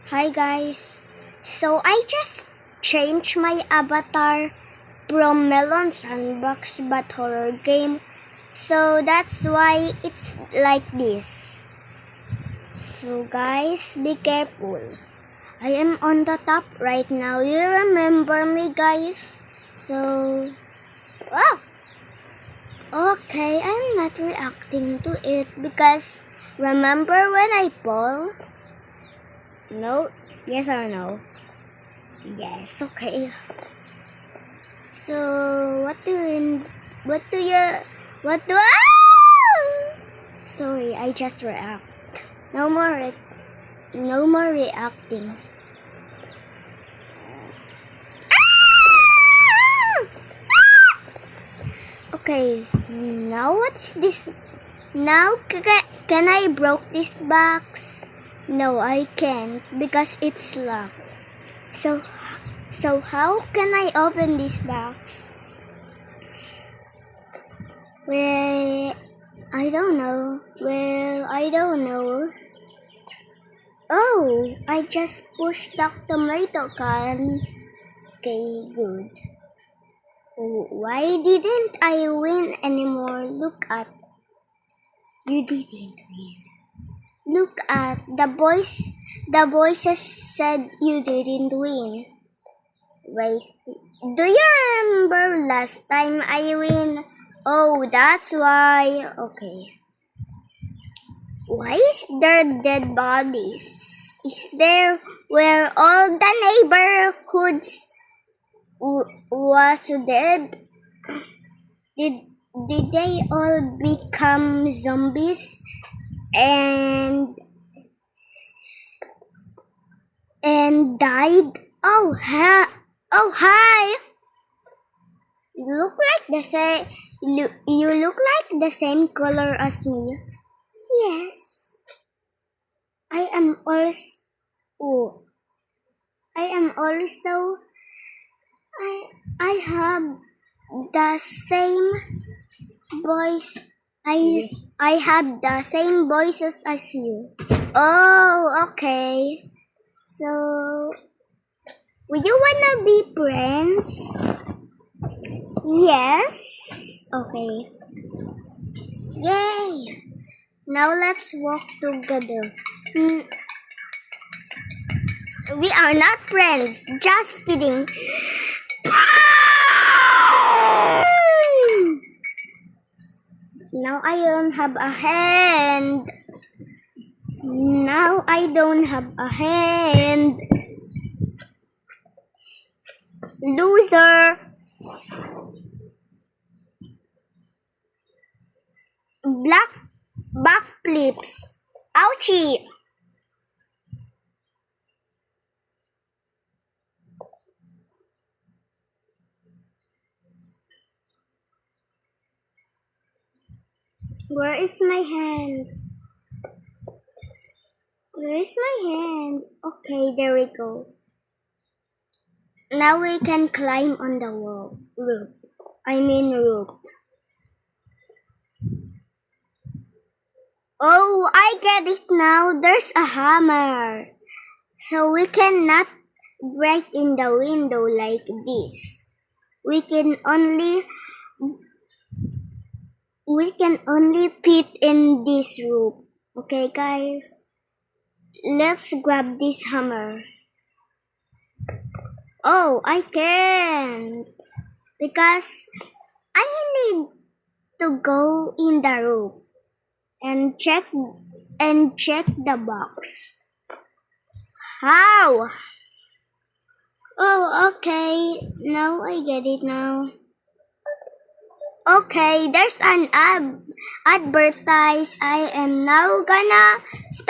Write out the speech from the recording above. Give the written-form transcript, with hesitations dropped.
Hi guys. So I just changed my avatar from Melon Sandbox but horror game. So that's why it's like this. So guys, be careful. I am on the top right now. You remember me guys? So, oh, okay, I'm not reacting to it because remember when I fall? No? Yes or no? Yes, okay. So, what do Sorry, I just react. No more reacting. Okay, now what's this? Now, can I broke this box? No, I can't because it's locked. So how can I open this box? Well, I don't know. Oh, I just pushed the tomato can. Okay, good. Why didn't I win anymore? You didn't win. Look at the voices said you didn't win. Wait, do you remember last time I win? Oh, that's why. Okay. Why is there dead bodies? Is there where all the neighborhoods was dead? Did they all become zombies and died? Oh, hi. You look like the same. You look like the same color as me. Yes. I am also. Oh, I am also. I have the same voice. I have the same voices as you. Oh, okay. So, would you wanna be friends? Yes. Okay. Yay! Now let's walk together. We are not friends. Just kidding. Now I don't have a hand. Now I don't have a hand. Loser. Black backflips. Ouchie. Where is my hand? Where is my hand? Okay, there we go. Now we can climb on the roof. Roof. Oh, I get it now. There's a hammer. So we cannot break in the window like this. We can only fit in this roof. Okay, guys? Let's grab this hammer. Oh, I can't. Because I need to go in the roof and check the box. How? Oh, okay. Now I get it now. Okay, there's an advertise. I am now gonna start